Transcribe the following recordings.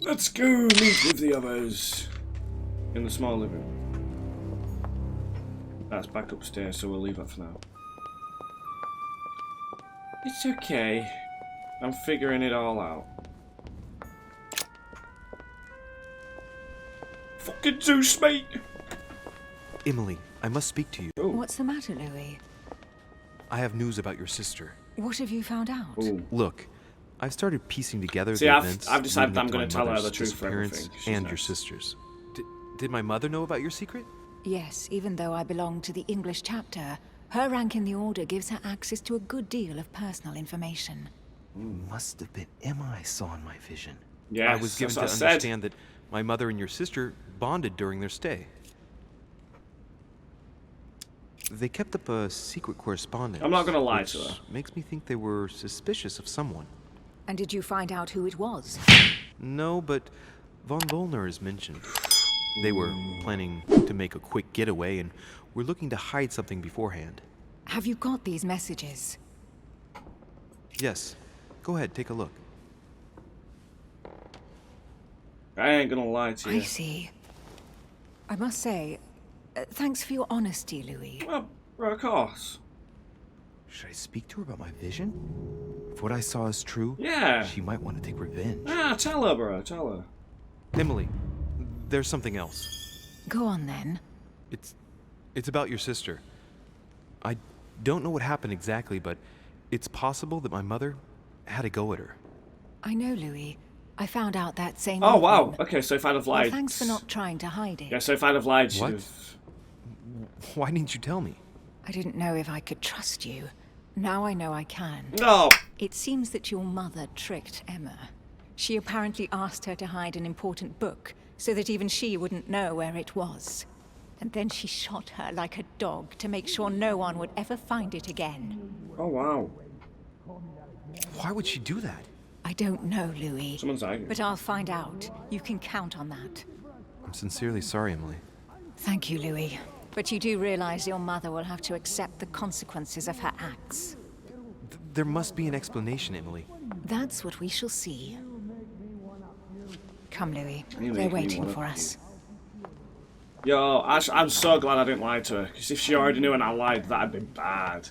Let's go meet with the others in the small living room. That's back upstairs, so we'll leave that for now. It's okay. I'm figuring it all out. Fucking Zeus, mate! Emily, I must speak to you. Ooh. What's the matter, Louis? I have news about your sister. What have you found out? Ooh. Look, I've started piecing together See, the I've events decided leading I'm up going to to my tell her mother's the truth for disappearance everything. She's and your nice. sister's. Did my mother know about your secret? Yes, even though I belong to the English chapter, her rank in the Order gives her access to a good deal of personal information. Must have been Emma I saw in my vision. Yes, I was given to that's what I said. understand that my mother and your sister bonded during their stay. They kept up a secret correspondence. I'm not gonna lie to her. which makes me think they were suspicious of someone. And did you find out who it was? No, but von Wollner is mentioned. They were planning to make a quick getaway and were looking to hide something beforehand. Have you got these messages? Yes. Go ahead, take a look. I ain't gonna lie to you. I see. I must say, thanks for your honesty, Louis. Well, of course. Should I speak to her about my vision? If what I saw is true, Yeah. she might want to take revenge. Ah, tell her, bro. Tell her. Emily, there's something else. Go on then. It's about your sister. I don't know what happened exactly, but it's possible that my mother had a go at her. I know, Louis. I found out that same Oh, wow. evening. Okay, so if I'd have Well, lied... thanks for not trying to hide it. Yeah, so if I'd have lied, she'd What? have... Why didn't you tell me? I didn't know if I could trust you. Now I know I can. No! It seems that your mother tricked Emma. She apparently asked her to hide an important book, so that even she wouldn't know where it was. And then she shot her like a dog to make sure no one would ever find it again. Oh, wow. Why would she do that? I don't know, Louis. Someone's arguing. But I'll find out. You can count on that. I'm sincerely sorry, Emily. Thank you, Louis. But you do realize your mother will have to accept the consequences of her acts. There must be an explanation, Emily. That's what we shall see. Come, Louis. You They're make me waiting wanna for us. Yo, I'm so glad I didn't lie to her, because if she already knew and I lied, that'd be bad.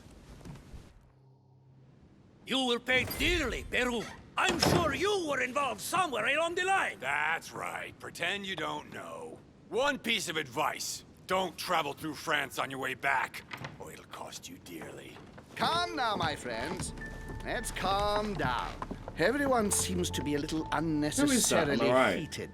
You will pay dearly, Peru. I'm sure you were involved somewhere along the line. That's right. Pretend you don't know. One piece of advice. Don't travel through France on your way back, or it'll cost you dearly. Calm now, my friends. Let's calm down. Everyone seems to be a little unnecessarily right? heated.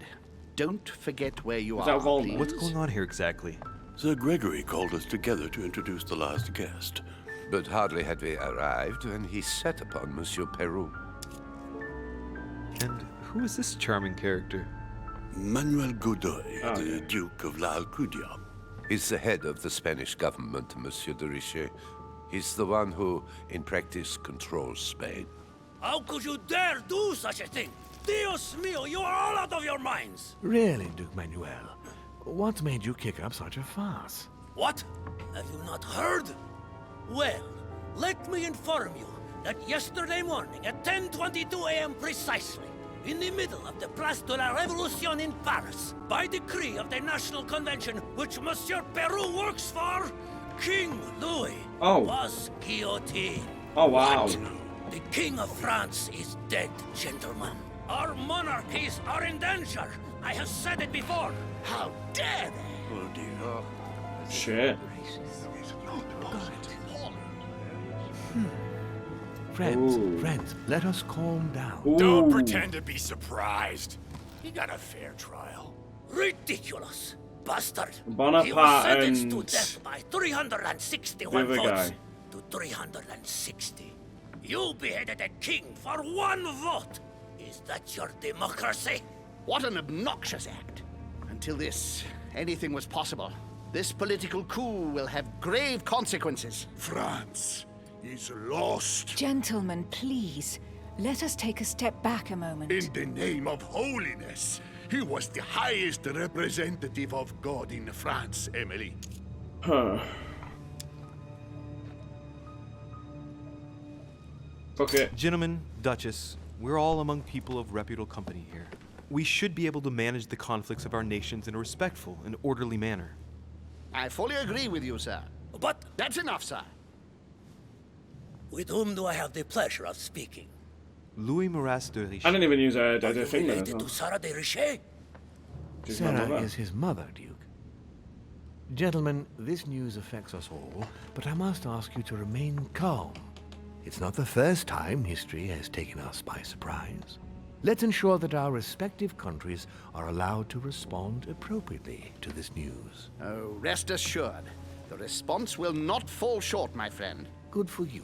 Don't forget where you Is are, that Volney? please. What's going on here exactly? Sir Gregory called us together to introduce the last guest. But hardly had we arrived when he set upon Monsieur Peru. And who is this charming character? Manuel Godoy, Oh, the yeah. Duke of La Alcudia. He's the head of the Spanish government, Monsieur de Richet. He's the one who, in practice, controls Spain. How could you dare do such a thing? Dios mío, you are all out of your minds! Really, Duke Manuel? What made you kick up such a fuss? What? Have you not heard? Well, let me inform you that yesterday morning at 10:22 a.m. precisely, in the middle of the Place de la Révolution in Paris, by decree of the National Convention which Monsieur Peru works for, King Louis was guillotined. Oh, wow. What? The King of France is dead, gentlemen. Our monarchies are in danger. I have said it before. How dare they? Oh, dear. Shit. Friends, let us calm down. Don't Ooh. pretend to be surprised. He got a fair trial. Ridiculous. Bastard. Bonaparte He was sentenced to and death by 361 the other votes guy. to 360. You beheaded a king for one vote. Is that your democracy? What an obnoxious act. Until this, anything was possible. This political coup will have grave consequences. France is lost. Gentlemen, please. Let us take a step back a moment. In the name of holiness. He was the highest representative of God in France, Emily. Huh. Okay. Gentlemen, Duchess, we're all among people of reputable company here. We should be able to manage the conflicts of our nations in a respectful and orderly manner. I fully agree with you, sir. But That's enough, sir. with whom do I have the pleasure of speaking? Louis Maras de Richelieu. I didn't even use Are a you thing there as related well. to Sarah de Richet? She's my Sarah mother. is his mother, Duke. Gentlemen, this news affects us all, but I must ask you to remain calm. It's not the first time history has taken us by surprise. Let's ensure that our respective countries are allowed to respond appropriately to this news. Oh, rest assured. The response will not fall short, my friend. Good for you.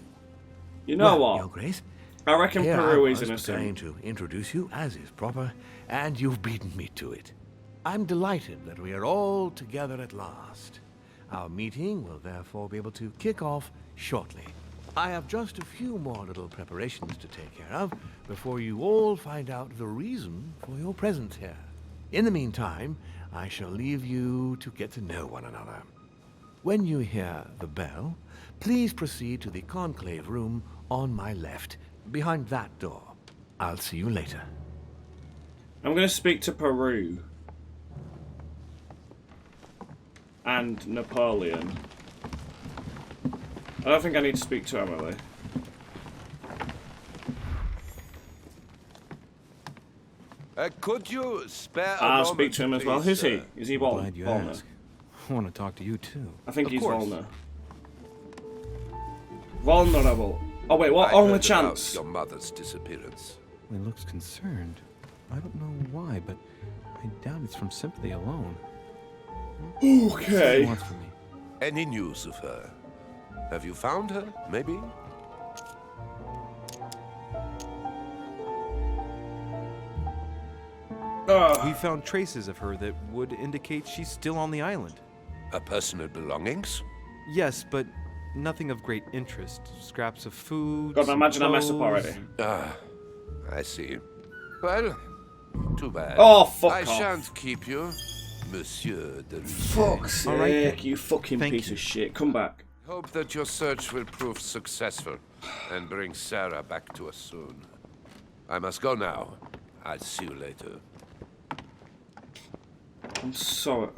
You know Well, Your what? Grace, I reckon here Peru I is was innocent. trying to introduce you as is proper, and you've beaten me to it. I'm delighted that we are all together at last. Our meeting will therefore be able to kick off shortly. I have just a few more little preparations to take care of before you all find out the reason for your presence here. In the meantime, I shall leave you to get to know one another. When you hear the bell, please proceed to the conclave room on my left, behind that door. I'll see you later. I'm going to speak to Peru. And Napoleon. I don't think I need to speak to Emily. Could you spare a I'll moment, speak to him as well. Who's he? please, Is he Glad you Volner? asked. I want to talk to you too. I think Of he's course. Volner. Vulnerable. Oh wait, what? I Only heard about chance. your mother's disappearance. He looks concerned. I don't know why, but I doubt it's from sympathy alone. What he Okay. wants from me. Any news of her? Have you found her, maybe? We found traces of her that would indicate she's still on the island. Her personal belongings? Yes, but nothing of great interest. Scraps of food. God, some imagine I messed up clothes. already. Ah, I see. Well, too bad. Oh, fuck I off. shan't keep you, Monsieur de Richet. Fuck's sake, All right, then. you fucking Thank piece you. of shit. Come back. Hope that your search will prove successful and bring Sarah back to us soon. I must go now. I'll see you later. I'm sorry.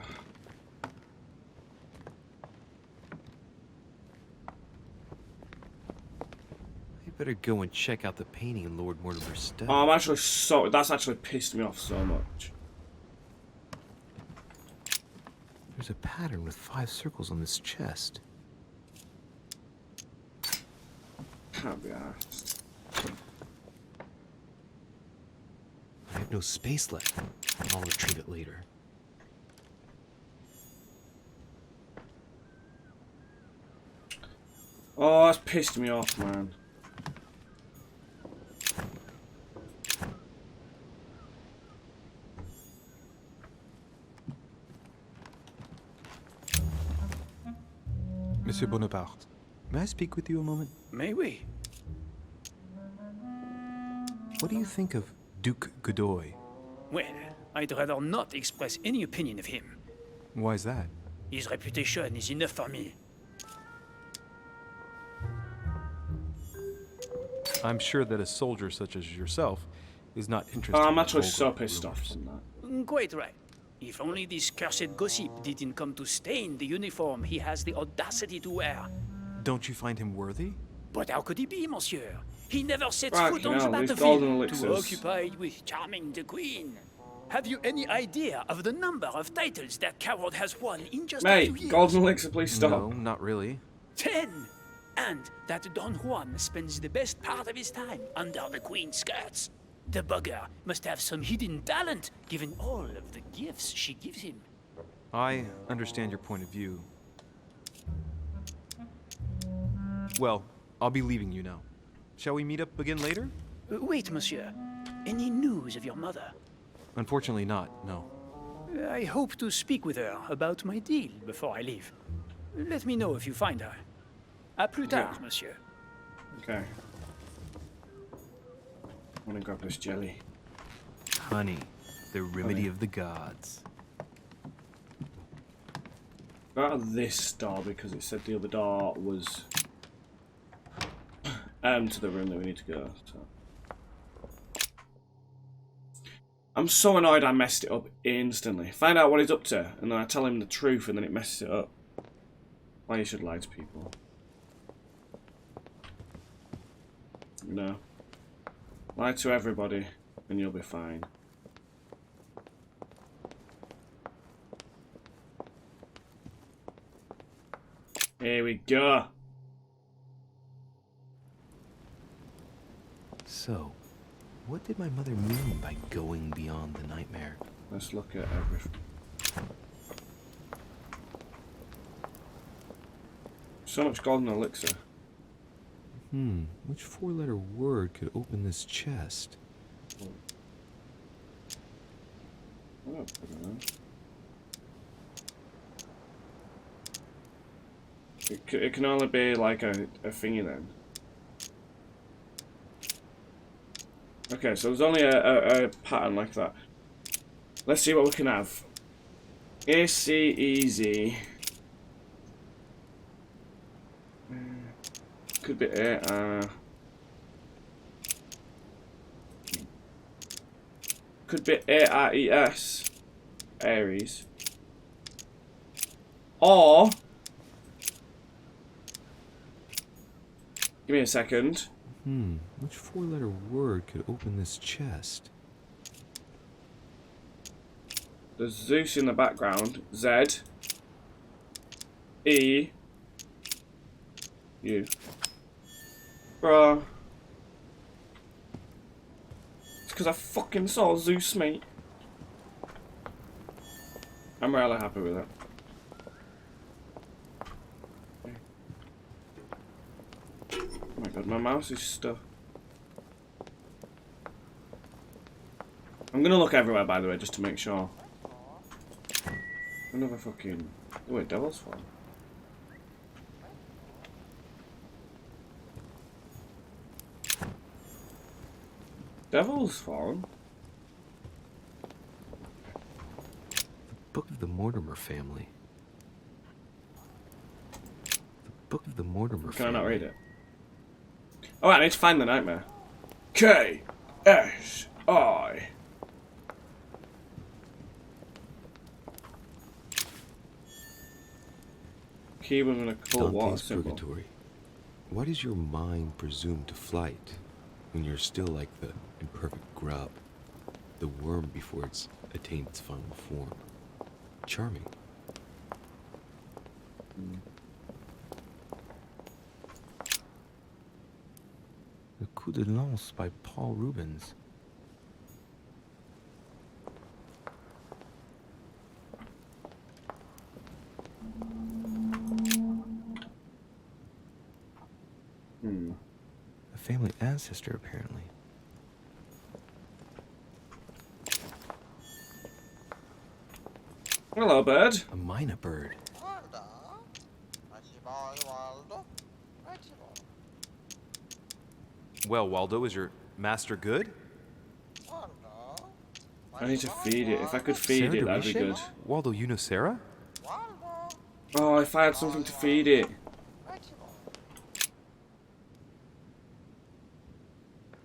You better go and check out the painting in Lord Mortimer's study. Oh, I'm actually so. That's actually pissed me off so much. There's a pattern with 5 circles on this chest. Can't be arsed. I have no space left. I'll retrieve it later. Oh, that's pissed me off, man. Monsieur Bonaparte, may I speak with you a moment? May we? What do you think of Duke Godoy? Well, I'd rather not express any opinion of him. Why is that? His reputation is enough for me. I'm sure that a soldier such as yourself is not interested Oh, I'm in actually vulgar so pissed rumors. off from that. Quite right. If only this cursed gossip didn't come to stain the uniform he has the audacity to wear. Don't you find him worthy? But how could he be, monsieur? He never sets Right, foot you on the know, these golden battlefield, too elixirs. occupied with charming the queen. Have you any idea of the number of titles that coward has won in just a few Mate, years? Golden Elixir, please stop. No, not really. 10! And that Don Juan spends the best part of his time under the queen's skirts. The bugger must have some hidden talent, given all of the gifts she gives him. I understand your point of view. Well, I'll be leaving you now. Shall we meet up again later? Wait, monsieur. Any news of your mother? Unfortunately not, no. I hope to speak with her about my deal before I leave. Let me know if you find her. À plus tard, monsieur. Okay. I'm gonna grab this jelly. Honey, the remedy of the gods. Go out of this door because it said the other door was to the room that we need to go. So. I'm so annoyed I messed it up instantly. Find out what he's up to, and then I tell him the truth, and then it messes it up. Why you should lie to people. No. Lie to everybody, and you'll be fine. Here we go. So, what did my mother mean by going beyond the nightmare? Let's look at everything. So much golden elixir. Which four-letter word could open this chest? Oh, I don't know. It can only be like a thingy then. Okay, so there's only a pattern like that. Let's see what we can have. AC easy. Could be could be ARES. Aries. Or give me a second. Which four-letter word could open this chest? There's Zeus in the background. Z. E. U. Bruh. It's because I fucking saw Zeus, mate. I'm really happy with it. Oh my god, my mouse is stuck. I'm gonna look everywhere, by the way, just to make sure. Another fucking... Oh wait, Devil's Fall. Devil's Fall? Book of the Mortimer family. The Book of the Mortimer Can I family. not read it? Oh, I need to find the nightmare. K-S-I. Key within a cold water Dante's symbol. Purgatory. Why does your mind presume to flight when you're still like the imperfect grub, the worm before it's attained its final form? Charming. The Coup de Lance by Paul Rubens. A family ancestor, apparently. Hello, bird. A minor bird. Well, Waldo, is your master good? I need to feed it. If I could feed it, that'd be Sarah good. Dorisha? Waldo, you know Sarah? Oh, if I had something to feed it.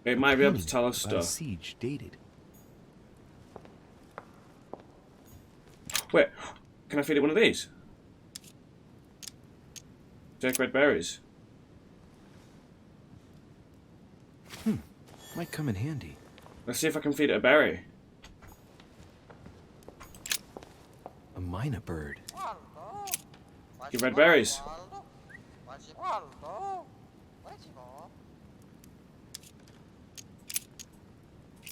It might be able to tell us By a stuff. siege dated. Wait, can I feed it one of these? Take red berries. Might come in handy. Let's see if I can feed it a berry. A minor bird. Give red berries.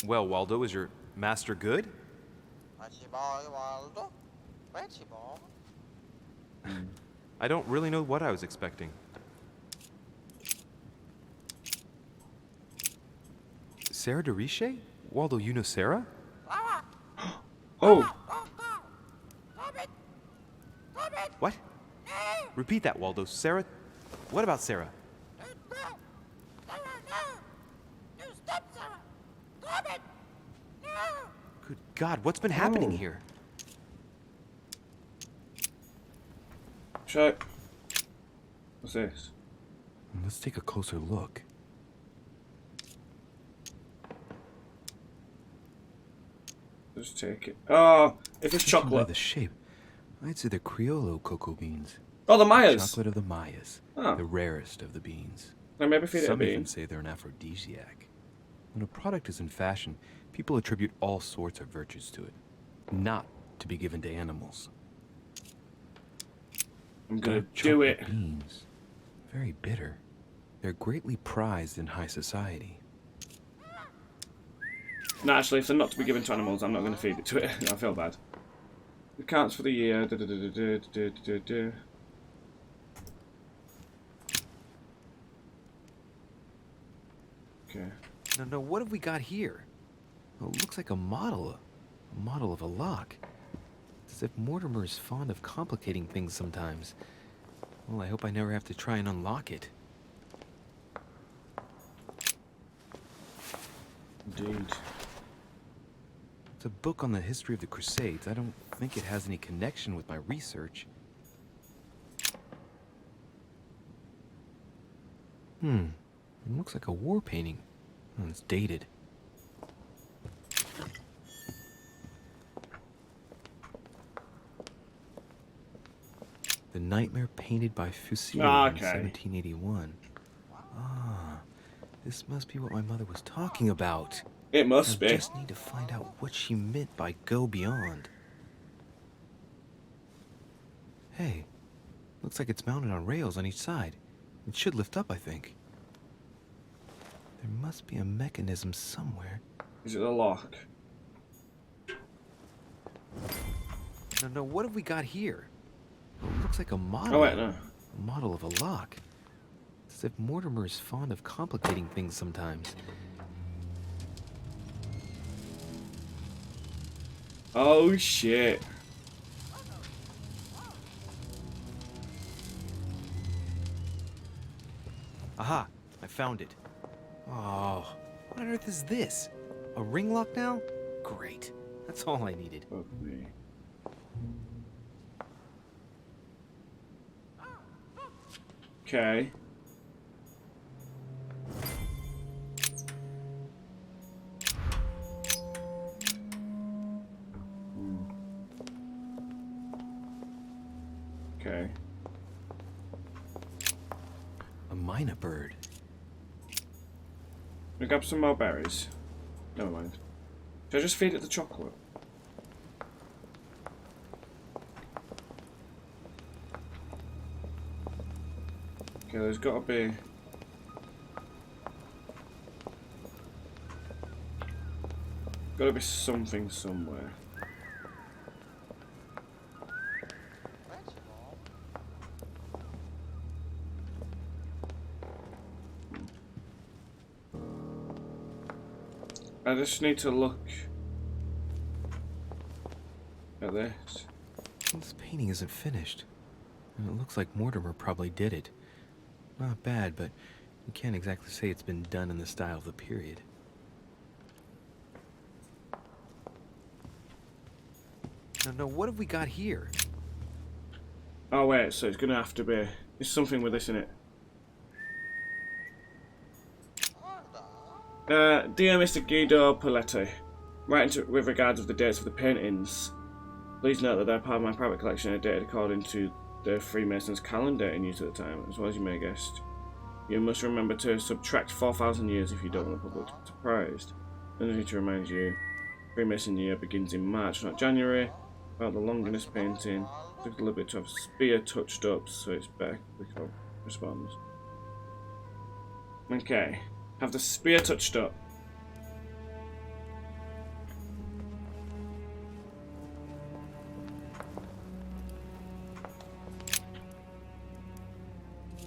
Well, Waldo, is your master good? I don't really know what I was expecting. Sarah Dorisha? Waldo, you know Sarah? Oh, What? Repeat that, Waldo. Sarah? What about Sarah? Good God, what's been happening Oh. here? check. What's this? Let's take a closer look. Just take it. Oh, if it's Judging by chocolate. the shape, I'd say they're Criollo cocoa beans. Oh, the Mayas. Chocolate of the Mayas. Oh. The rarest of the beans. Now maybe feed it a Some bean. even say they're an aphrodisiac. When a product is in fashion, people attribute all sorts of virtues to it, not to be given to animals. I'm gonna Dark do chocolate it. Beans. Very bitter. They're greatly prized in high society. No, actually, if they're not to be given to animals, I'm not going to feed it to it. I feel bad. It counts for the year. Okay. No, what have we got here? Oh, it looks like a model of a lock. It's as if Mortimer is fond of complicating things sometimes. Well, I hope I never have to try and unlock it. Indeed. It's a book on the history of the Crusades. I don't think it has any connection with my research. It looks like a war painting. Oh, it's dated. The Nightmare painted by Fusilier in 1781. Ah, this must be what my mother was talking about. It must I be. just need to find out what she meant by go beyond. Hey, looks like it's mounted on rails on each side. It should lift up, I think. There must be a mechanism somewhere. Is it a lock? No, what have we got here? It looks like a model. Oh, wait, no. A model of a lock. It's as if Mortimer is fond of complicating things sometimes. Oh, shit. Aha! I found it. Oh, what on earth is this? A ring lock now? Great. That's all I needed. Fuck me. Okay. Okay. A minor bird. We grab some more berries. Never mind. Should I just feed it the chocolate? Okay, there's got to be... Got to be something somewhere. I just need to look at this. This painting isn't finished. And it looks like Mortimer probably did it. Not bad, but you can't exactly say it's been done in the style of the period. No, what have we got here? Oh wait, so it's gonna have to be... There's something with this in it. Dear Mr. Guido Poletti, writing with regards of the dates of the paintings, please note that they're part of my private collection and are dated according to the Freemasons' calendar in use at the time, as well as you may have guessed. You must remember to subtract 4,000 years if you don't want the public to be surprised. I need to remind you, Freemason year begins in March, not January. About the Longinus painting, took a little bit to have spear touched up, so it's better quick response. Okay, have the spear touched up.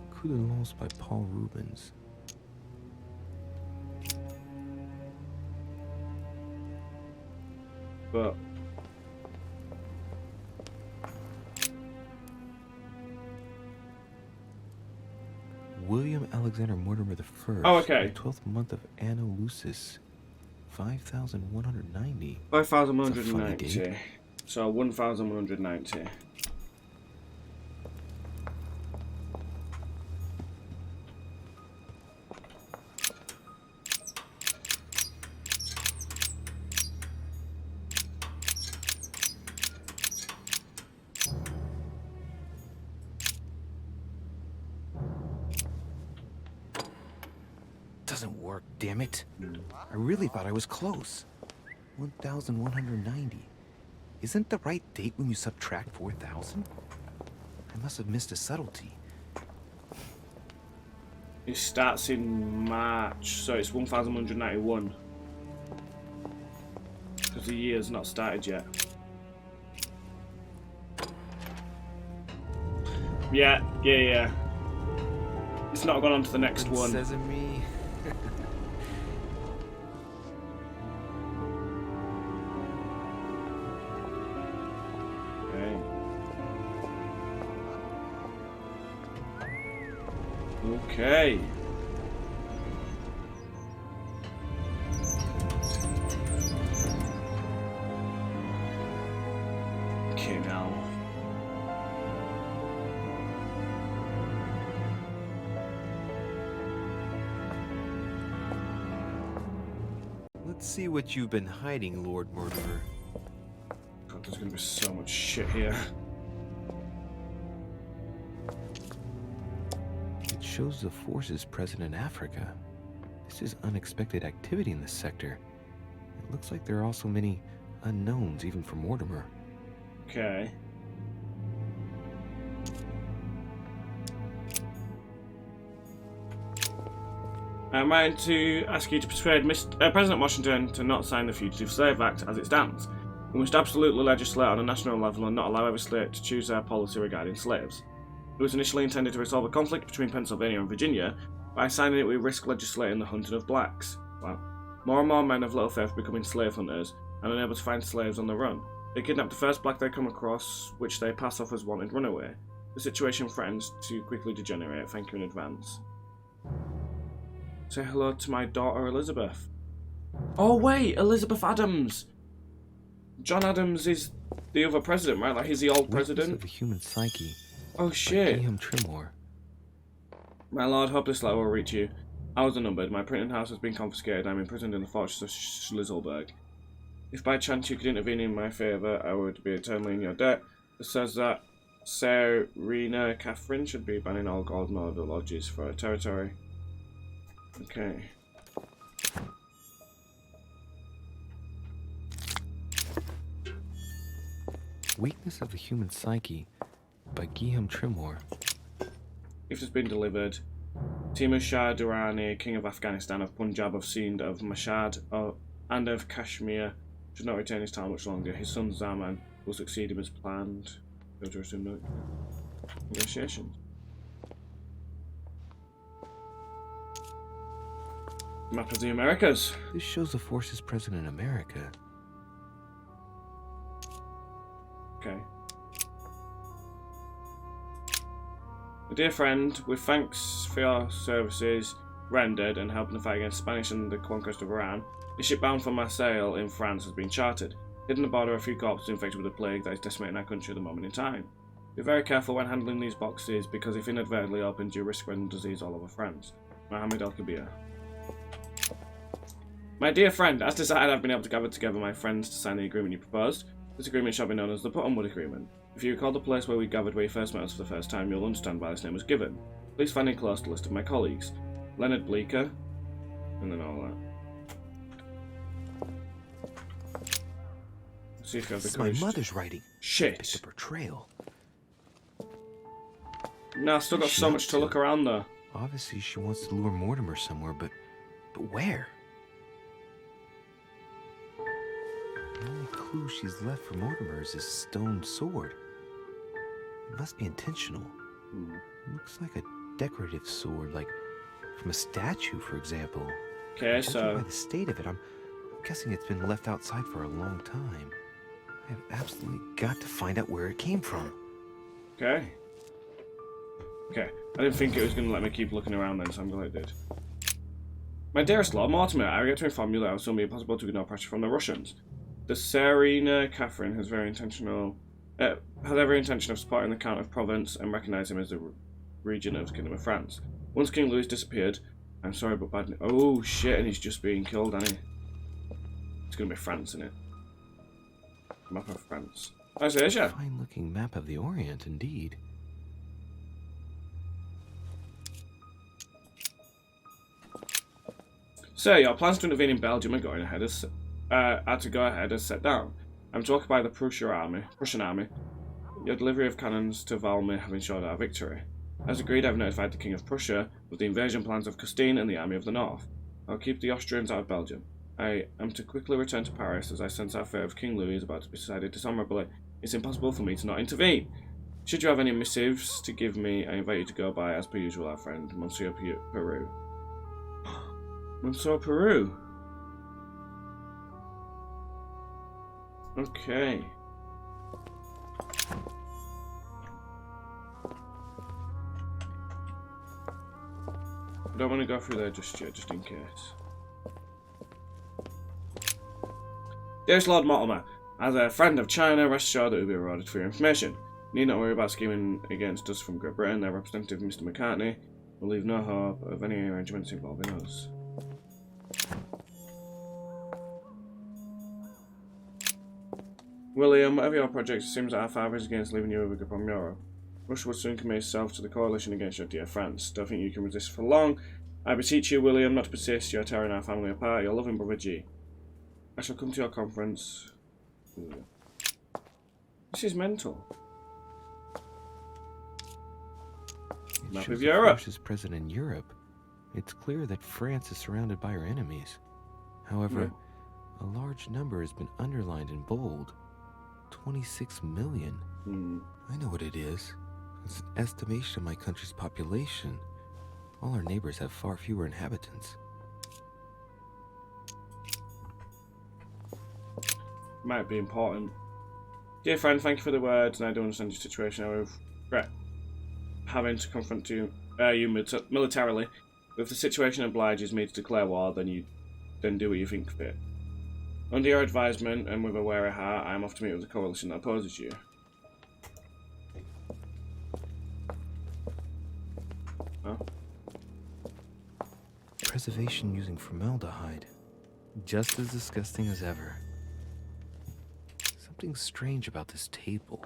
Coup de Lance by Paul Rubens. But William Alexander Mortimer I. Oh, okay. The 12th month of Anno Lucis. 5,190. 5,190. So 1,190. doesn't work, damn it. I really thought I was close. 1,190. Isn't the right date when you subtract 4,000? I must have missed a subtlety. It starts in March, so it's 1,191. Because the year's not started yet. Yeah. It's not gone on to the next one. Sesame. Okay. Okay, now. Let's see what you've been hiding, Lord Mortimer. God, there's gonna be so much shit here. It shows the forces present in Africa. This is unexpected activity in this sector. It looks like there are also many unknowns, even for Mortimer. Okay. I'm going to ask you to persuade President Washington to not sign the Fugitive Slave Act as it stands. We must absolutely legislate on a national level and not allow every state to choose their policy regarding slaves. It was initially intended to resolve a conflict between Pennsylvania and Virginia. By signing it, we risk legislating the hunting of blacks. Wow. More and more men of little faith becoming slave hunters and unable to find slaves on the run. They kidnap the first black they come across, which they pass off as wanted runaway. The situation threatens to quickly degenerate. Thank you in advance. Say hello to my daughter Elizabeth. Oh wait, Elizabeth Adams! John Adams is the other president, right? Like he's the old president? Of the human psyche. Oh shit. Guillaume Trimore. My lord, hope this letter will reach you. I was unnumbered. My printing house has been confiscated. I'm imprisoned in the fortress of Schlizelberg. If by chance you could intervene in my favour, I would be eternally in your debt. It says that Serena Catherine should be banning all golden order lodges for her territory. Okay. Weakness of the Human Psyche by Guillaume Trimore. Gift has been delivered. Timur Shah Durrani, King of Afghanistan, of Punjab, of Sindh, of Mashhad, and of Kashmir, should not retain his title much longer. His son Zaman will succeed him as planned. Go to resume negotiations. Map of the Americas. This shows the forces present in America. Okay. My dear friend, with thanks for your services rendered and helping the fight against Spanish and the conquest of Iran, a ship bound for Marseille in France has been chartered. Hidden on the border are a few corpses infected with a plague that is decimating our country at the moment in time. Be very careful when handling these boxes, because if inadvertently opened, you risk spreading disease all over France. Mohammed Al-Kabir. My dear friend, as decided, I've been able to gather together my friends to sign the agreement you proposed. This agreement shall be known as the Put-on-Wood Agreement. If you recall the place where we gathered where you first met us for the first time, you'll understand why this name was given. Please find enclosed a list of my colleagues. Leonard Bleecker, and then all that. Let's see if you have the It's my courage. mother's writing. Shit. It's a portrayal. No, I've still got so much to look around though. Obviously, she wants to lure Mortimer somewhere, but where? The only clue she's left for Mortimer is his stone sword. It must be intentional. It looks like a decorative sword, like from a statue, for example. Okay, Judging so by the state of it, I'm guessing it's been left outside for a long time. I have absolutely got to find out where it came from. okay. Okay, I didn't think it was going to let me keep looking around then, so I'm glad it did. My dearest Lord Mortimer, I regret to inform you that it will soon be impossible to ignore pressure from the Russians. The Serena Catherine has every intention of supporting the Count of Provence and recognise him as a region of the Kingdom of France. Once King Louis disappeared, I'm sorry but bad news. Oh shit, and he's just being killed, isn't he? It's going to be France, isn't it? Map of France. Oh, it's Asia. Fine-looking map of the Orient, indeed. Sir, your plans to intervene in Belgium are to go ahead as set down. I'm to occupy the Prussian army. Your delivery of cannons to Valmy have ensured our victory. As agreed, I've notified the King of Prussia of the invasion plans of Custine and the Army of the North. I'll keep the Austrians out of Belgium. I am to quickly return to Paris as I sense our fate of King Louis is about to be decided dishonourably. It's impossible for me to not intervene. Should you have any missives to give me, I invite you to go by, as per usual, our friend, Monsieur Peru. Monsieur Peru. Okay. I don't want to go through there just yet, just in case. Dearest Lord Mortimer, as a friend of China, rest assured that you'll be rewarded for your information. You need not worry about scheming against us from Great Britain. Their representative, Mr. McCartney, will leave no hope of any arrangements involving us. William, whatever your project, it seems that our father is against leaving you with a grip on Europe. Russia will soon commit itself to the coalition against your dear France. Don't think you can resist for long. I beseech you, William, not to persist. You are tearing our family apart. Your loving brother G. I shall come to your conference. This is mental. Map of Europe. Russia's present in Europe. It's clear that France is surrounded by her enemies. However, a large number has been underlined in bold. 26 million. I know what it is. It's an estimation of my country's population. All our neighbors have far fewer inhabitants. Might be important. Dear friend, thank you for the words, and I do understand your situation. I regret having to confront you militarily. If the situation obliges me to declare war, then do what you think fit. Under your advisement, and with a wary heart, I am off to meet with the coalition that opposes you. Oh. Preservation using formaldehyde. Just as disgusting as ever. Something strange about this table.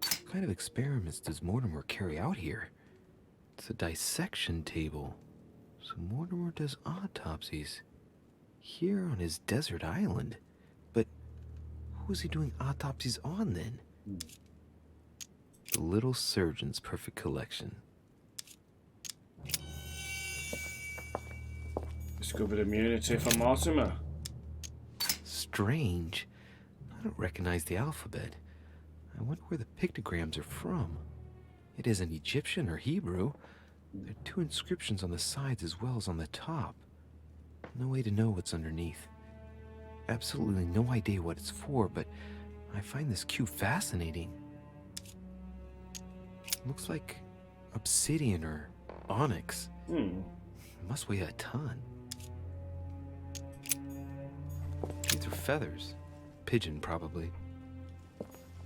What kind of experiments does Mortimer carry out here? It's a dissection table. So Mortimer does autopsies. Here on his desert island. But who is he doing autopsies on then? The little surgeon's perfect collection. Discovered immunity from Mortimer. Strange. I don't recognize the alphabet. I wonder where the pictograms are from. It isn't Egyptian or Hebrew. There are two inscriptions on the sides as well as on the top. No way to know what's underneath. Absolutely no idea what it's for, but I find this cube fascinating. Looks like obsidian or onyx. It must weigh a ton. These are feathers. Pigeon, probably.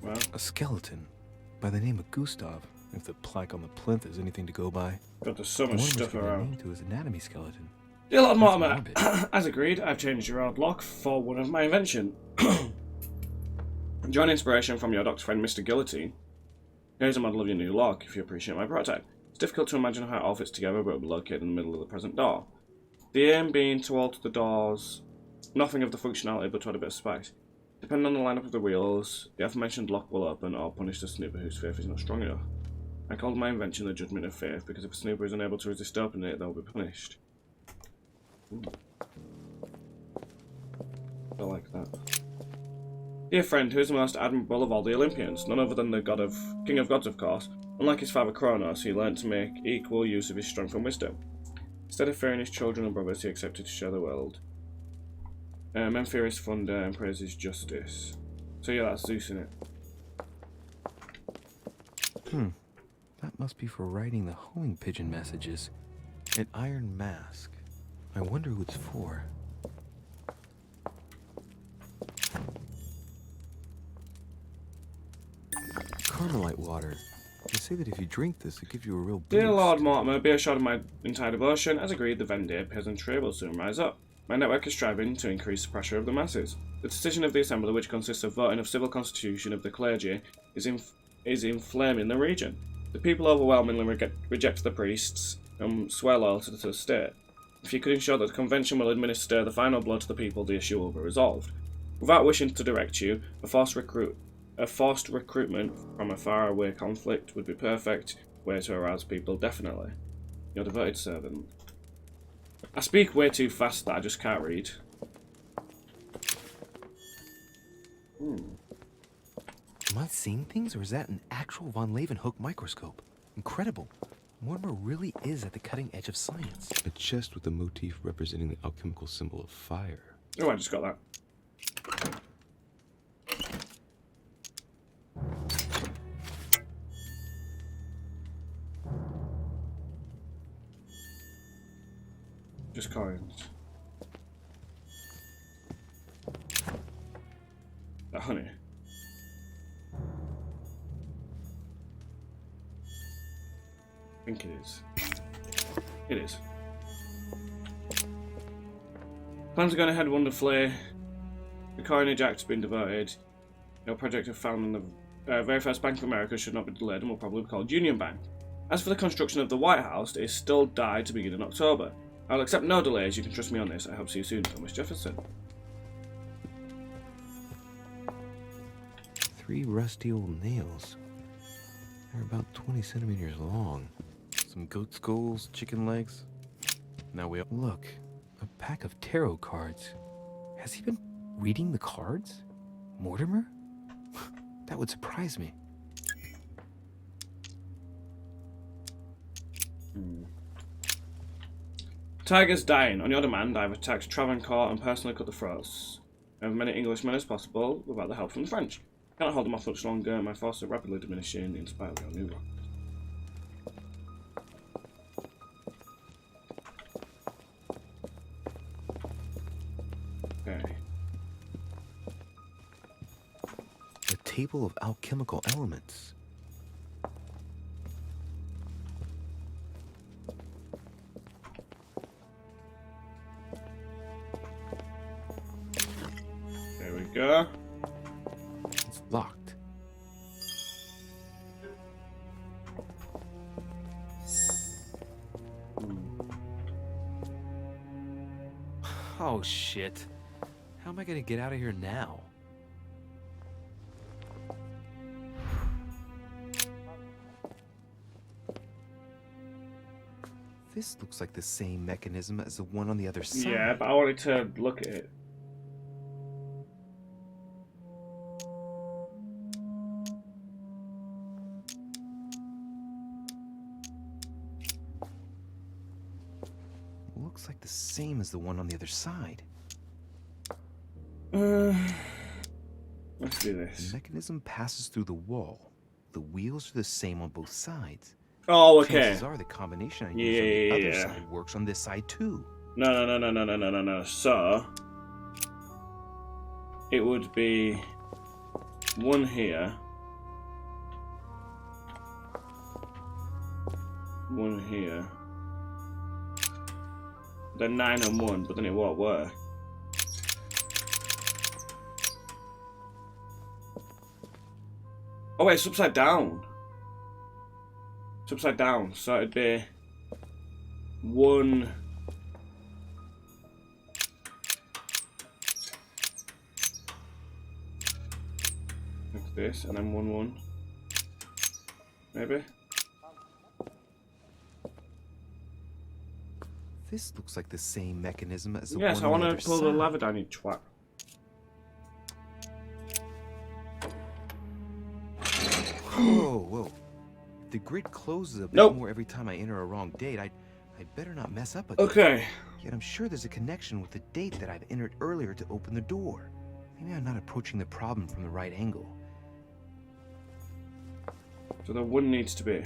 Well, a skeleton by the name of Gustav, if the plaque on the plinth is anything to go by. God, there's so much stuff around. Name to his anatomy skeleton. Dear Lord Mortimer, as agreed, I've changed your old lock for one of my invention. Drawing inspiration from your doctor friend Mr. Guillotine, here's a model of your new lock, if you appreciate my prototype. It's difficult to imagine how it all fits together, but it will be located in the middle of the present door. The aim being to alter the doors, nothing of the functionality, but to add a bit of spice. Depending on the lineup of the wheels, the aforementioned lock will open or punish the snooper whose faith is not strong enough. I called my invention the Judgment of Faith, because if a snooper is unable to resist opening it, they will be punished. I like that. Dear friend, who is the most admirable of all the Olympians? None other than the King of Gods, of course. Unlike his father Kronos, he learnt to make equal use of his strength and wisdom. Instead of fearing his children and brothers, he accepted to share the world. Men fear his thunder and praise his justice. So yeah, that's Zeus in it. That must be for writing the homing pigeon messages. An iron mask. I wonder who it's for. Carmelite water. They say that if you drink this, it gives you a real boost. Dear Lord Mortimer, be assured of my entire devotion. As agreed, the Vendée peasantry will soon rise up. My network is striving to increase the pressure of the masses. The decision of the Assembly, which consists of voting of civil constitution of the clergy, is inflaming the region. The people overwhelmingly reject the priests and swear loyalty to the state. If you could ensure that the convention will administer the final blow to the people, the issue will be resolved. Without wishing to direct you, a forced recruitment from a faraway conflict would be perfect way to arouse people, definitely. Your devoted servant. I speak way too fast that I just can't read. Am I seeing things, or is that an actual von Leeuwenhoek microscope? Incredible. Mortimer really is at the cutting edge of science. A chest with a motif representing the alchemical symbol of fire. Oh, I just got that. Just coins. That honey. I think it is. It is. Plans are going ahead wonderfully. The coinage act's been devoted. Your project of founding the very first Bank of America should not be delayed and will probably be called Union Bank. As for the construction of the White House, it is still die to begin in October. I'll accept no delays. You can trust me on this. I hope to see you soon, Thomas Jefferson. 3 rusty old nails. They're about 20 centimeters long. Some goat skulls, chicken legs. Now we look, a pack of tarot cards. Has he been reading the cards? Mortimer? That would surprise me. Tiger's dying. On your demand, I've attacked Travancore and personally cut the throats of as many Englishmen as possible without the help from the French. I cannot hold them off much longer. My forces are rapidly diminishing in spite of your new rock. Okay. A table of alchemical elements. There we go. It's locked. Oh shit. How am I gonna get out of here now? This looks like the same mechanism as the one on the other side. Yeah, but I wanted to look at it. Looks like the same as the one on the other side. Let's do this. The mechanism passes through the wall. The wheels are the same on both sides. Oh, okay. Chances are the combination I use on the other side works on this side too. No. So it would be one here, one here, then 9 and 1, but then it won't work. Oh wait, it's upside down. It's upside down, so it'd be 1. Like this, and then 1, 1. Maybe. This looks like the same mechanism as the Yes, one I on want the to other pull side. the lever down, you twat. Whoa. If the grid closes a bit more every time I enter a wrong date, I'd better not mess up again. Okay. Yet I'm sure there's a connection with the date that I've entered earlier to open the door. Maybe I'm not approaching the problem from the right angle. So the 1 needs to be.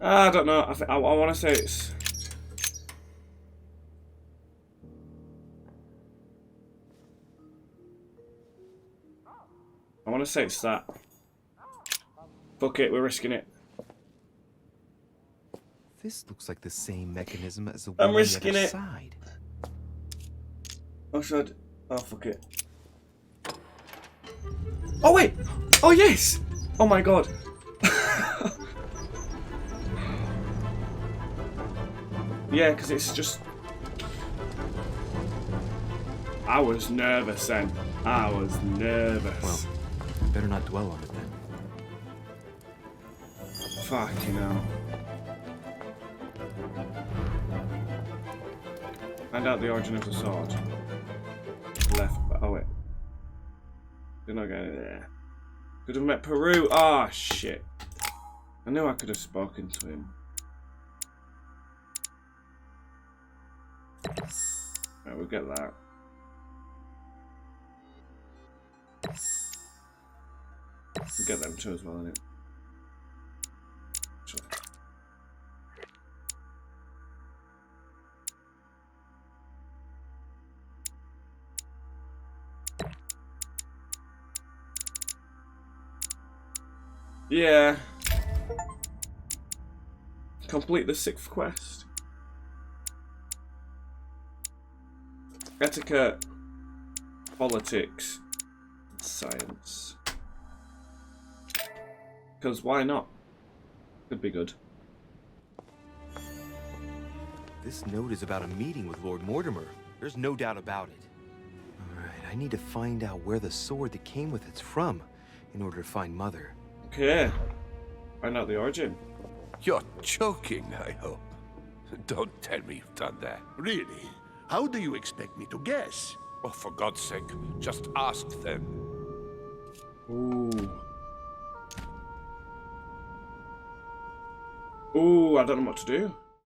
I don't know. I want to say it's. I want to say it's that. Fuck it, we're risking it. This looks like the same mechanism as the I'm one on the risking other it. side. Oh, should I... Oh, fuck it. Oh, wait! Oh, yes! Oh, my God. Yeah, because it's just... I was nervous then. I was nervous. Well, better not dwell on it then. Fucking hell. Find out the origin of the sword. Left. Oh, wait. Did not get it there. Could have met Peru. Ah, shit. I knew I could have spoken to him. Right, we'll get that. We'll get them too as well, innit? Sure. Yeah. Complete the 6th quest. Etiquette, politics, science. Because why not? Could be good. This note is about a meeting with Lord Mortimer. There's no doubt about it. Alright, I need to find out where the sword that came with it's from in order to find Mother. Okay. Find out the origin. You're joking, I hope. Don't tell me you've done that. Really? How do you expect me to guess? Oh, for God's sake, just ask them. Ooh. Ooh, I don't know what to do.